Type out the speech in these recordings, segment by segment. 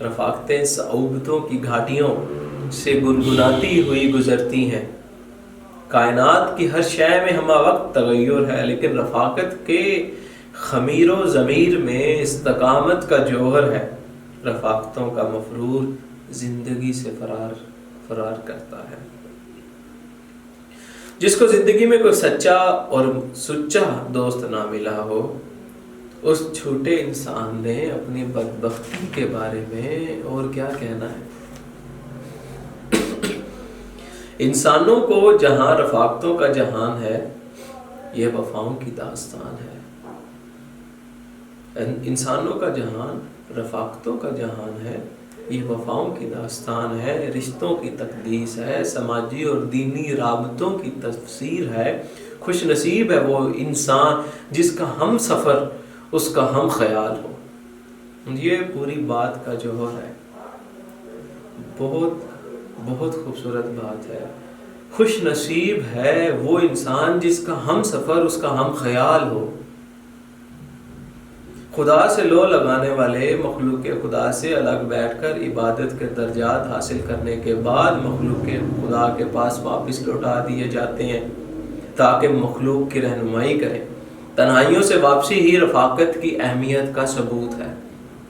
رفاقتیں صعوبتوں کی گھاٹیوں سے گنگناتی ہوئی گزرتی ہیں. کائنات کی ہر شے میں ہمہ وقت تغیر ہے، لیکن رفاقت کے خمیر و ضمیر میں استقامت کا جوہر ہے. رفاقتوں کا مفرور زندگی سے فرار کرتا ہے. جس کو زندگی میں کوئی سچا اور سچا دوست نہ ملا ہو، اس چھوٹے انسان نے اپنی بدبختی کے بارے میں اور کیا کہنا ہے. انسانوں کو جہاں رفاقتوں کا جہان ہے، یہ وفاؤں کی داستان ہے. انسانوں کا جہان رفاقتوں کا جہان ہے، یہ وفاؤں کی داستان ہے، رشتوں کی تقدیس ہے، سماجی اور دینی رابطوں کی تفسیر ہے. خوش نصیب ہے وہ انسان جس کا ہم سفر اس کا ہم خیال ہو. یہ پوری بات کا جوہر ہے. بہت بہت خوبصورت بات ہے. خوش نصیب ہے وہ انسان جس کا ہم سفر اس کا ہم خیال ہو. خدا سے لو لگانے والے مخلوق خدا سے الگ بیٹھ کر عبادت کے درجات حاصل کرنے کے بعد مخلوق خدا کے پاس واپس لوٹا دیے جاتے ہیں تاکہ مخلوق کی رہنمائی کریں. تنہائیوں سے واپسی ہی رفاقت کی اہمیت کا ثبوت ہے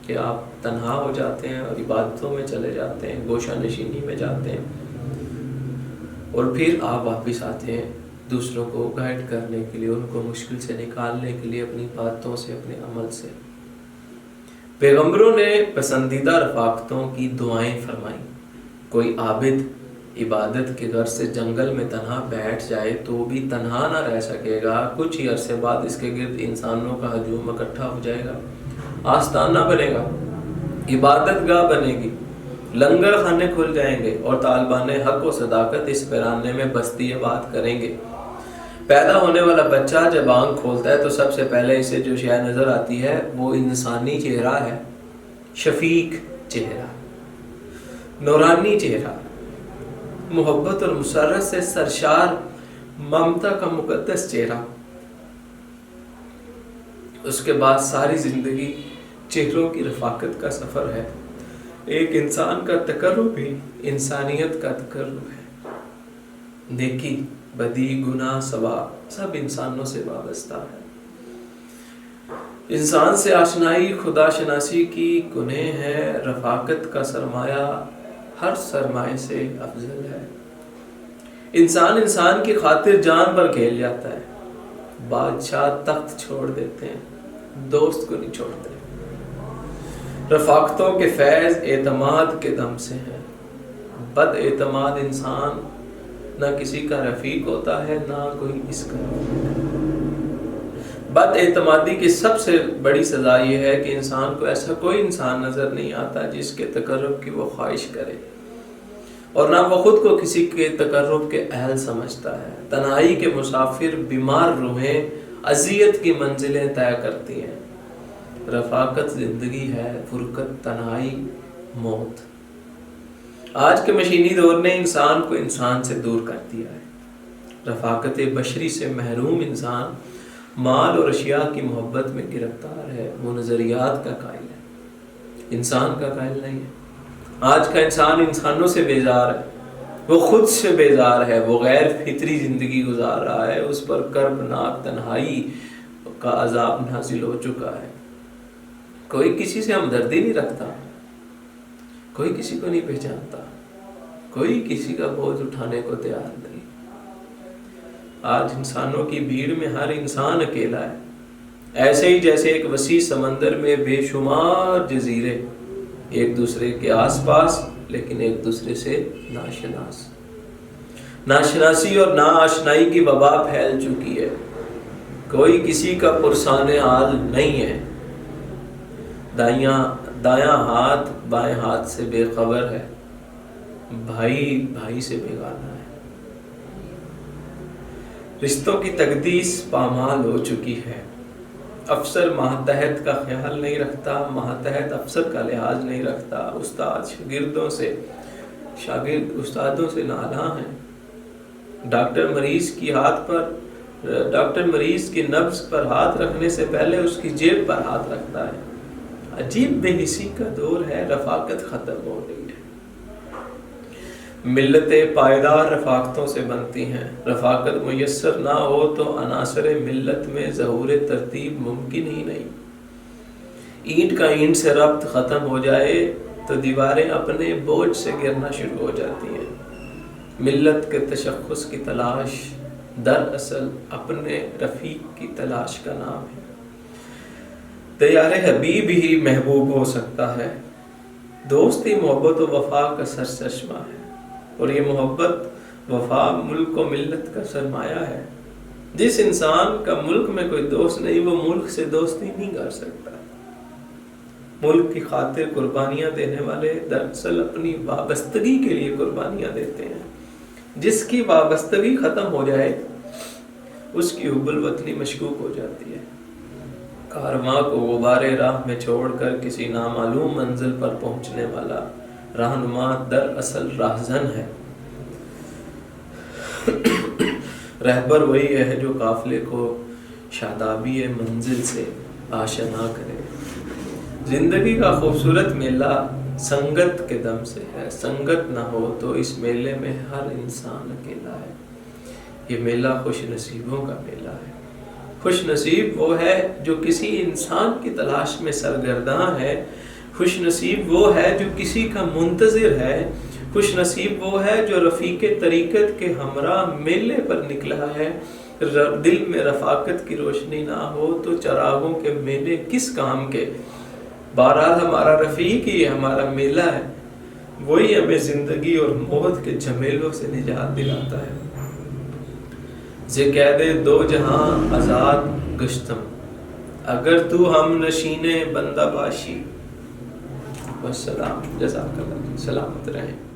کہ آپ تنہا ہو جاتے ہیں اور عبادتوں میں چلے جاتے ہیں، گوشہ نشینی میں جاتے ہیں، اور پھر آپ واپس آتے ہیں دوسروں کو گائیڈ کرنے کے لیے، ان کو مشکل سے نکالنے کے لیے اپنی باتوں سے، اپنے عمل سے. پیغمبروں نے پسندیدہ رفاقتوں کی دعائیں فرمائیں. کوئی عابد عبادت کے غرض سے جنگل میں تنہا بیٹھ جائے تو بھی تنہا نہ رہ سکے گا. کچھ ہی عرصے بعد اس کے گرد انسانوں کا ہجوم اکٹھا ہو جائے گا، آستانہ بنے گا، عبادت گاہ بنے گی، لنگر خانے کھل جائیں گے اور طالبان حق و صداقت اس ویرانے میں بستی آباد کریں گے. پیدا ہونے والا بچہ جب آنکھ کھولتا ہے تو سب سے پہلے اسے جو شے نظر آتی ہے وہ انسانی چہرہ ہے. شفیق چہرہ، نورانی چہرہ، محبت اور مسرت سے سرشار ممتا کا مقدس چہرہ. اس کے بعد ساری زندگی چہروں کی رفاقت کا سفر ہے. ایک انسان کا تقرب بھی انسانیت کا تقرب ہے. نیکی، بدی، گناہ، ثواب سب انسانوں سے وابستہ ہے. انسان سے آشنائی خدا شناسی کی کنیں ہے. رفاقت کا سرمایہ ہر سرمایہ سے افضل ہے. انسان کی خاطر جان پر کھیل جاتا ہے. بادشاہ تخت چھوڑ دیتے ہیں، دوست کو نہیں چھوڑتے. رفاقتوں کے فیض اعتماد کے دم سے ہیں. بد اعتماد انسان نہ کسی کا رفیق ہوتا ہے نہ کوئی اس کا. بد اعتمادی کی سب سے بڑی سزا یہ ہے کہ انسان کو ایسا کوئی انسان نظر نہیں آتا جس کے تقرب کی وہ خواہش کرے، اور نہ وہ خود کو کسی کے تقرب کے اہل سمجھتا ہے. تنہائی کے مسافر بیمار روحیں اذیت کی منزلیں طے کرتی ہیں. رفاقت زندگی ہے، فرقت تنہائی موت. آج کے مشینی دور نے انسان کو انسان سے دور کر دیا ہے. رفاقت بشری سے محروم انسان مال اور اشیاء کی محبت میں گرفتار ہے. وہ نظریات کا قائل ہے، انسان کا قائل نہیں ہے. آج کا انسان انسانوں سے بیزار ہے، وہ خود سے بیزار ہے. وہ غیر فطری زندگی گزار رہا ہے. اس پر کربناک تنہائی کا عذاب نازل ہو چکا ہے. کوئی کسی سے ہمدردی نہیں رکھتا، کوئی کسی کو نہیں پہچانتا، کوئی کسی کا بوجھ اٹھانے کو تیار نہیں. آج انسانوں کی بھیڑ میں ہر انسان اکیلا ہے. ایسے ہی جیسے ایک وسیع سمندر میں بے شمار جزیرے ایک دوسرے کے آس پاس لیکن ایک دوسرے سے ناشناس. ناشناسی اور ناآشنائی کی وبا پھیل چکی ہے. کوئی کسی کا پرسان حال نہیں ہے. دایاں ہاتھ بائیں ہاتھ سے بے خبر ہے. بھائی بھائی سے بیگانہ ہے. رشتوں کی تقدیس پامال ہو چکی ہے. افسر ماتحت کا خیال نہیں رکھتا، ماتحت افسر کا لحاظ نہیں رکھتا. استاد شاگرد استادوں سے نالاں ہیں. ڈاکٹر مریض کی نبض پر ہاتھ رکھنے سے پہلے اس کی جیب پر ہاتھ رکھتا ہے. عجیب بے حسی کا دور ہے، رفاقت ختم ہو رہی ہے۔ ملتیں پائیدار رفاقتوں سے بنتی ہیں، رفاقت میسر نہ ہو تو عناصر ملت میں ظہور ترتیب ممکن ہی نہیں۔ اینٹ کا اینٹ سے ربط ختم ہو جائے تو دیواریں اپنے بوجھ سے گرنا شروع ہو جاتی ہیں۔ ملت کے تشخص کی تلاش دراصل اپنے رفیق کی تلاش کا نام ہے۔ دیار حبیب ہی محبوب ہو سکتا ہے، دوستی محبت و وفا کا سرچشمہ ہے، اور یہ محبت وفا ملک و ملت کا سرمایہ ہے۔ جس انسان کا ملک میں کوئی دوست نہیں وہ ملک سے دوستی نہیں کر سکتا۔ ملک کی خاطر قربانیاں دینے والے دراصل اپنی وابستگی کے لیے قربانیاں دیتے ہیں۔ جس کی وابستگی ختم ہو جائے اس کی حب الوطنی مشکوک ہو جاتی ہے۔ کارواں کو غبار راہ میں چھوڑ کر کسی نامعلوم منزل پر پہنچنے والا رہنما دراصل راہزن ہے۔ رہبر وہی ہے جو قافلے کو شادابی منزل سے آشنا کرے۔ زندگی کا خوبصورت میلہ سنگت کے دم سے ہے، سنگت نہ ہو تو اس میلے میں ہر انسان اکیلا ہے۔ یہ میلہ خوش نصیبوں کا میلہ ہے۔ خوش نصیب وہ ہے جو کسی انسان کی تلاش میں سرگرداں ہے، خوش نصیب وہ ہے جو کسی کا منتظر ہے، خوش نصیب وہ ہے جو رفیق طریقت کے ہمراہ میلے پر نکلا ہے۔ دل میں رفاقت کی روشنی نہ ہو تو چراغوں کے میلے کس کام کے؟ بہرحال ہمارا رفیق ہی ہمارا میلہ ہے، وہی ہمیں زندگی اور موت کے جھمیلوں سے نجات دلاتا ہے۔ زِ قید دو جہاں آزاد گشتم، اگر تو ہم نشین بندہ باشی۔ والسلام، جزاک اللہ، سلامت رہیں۔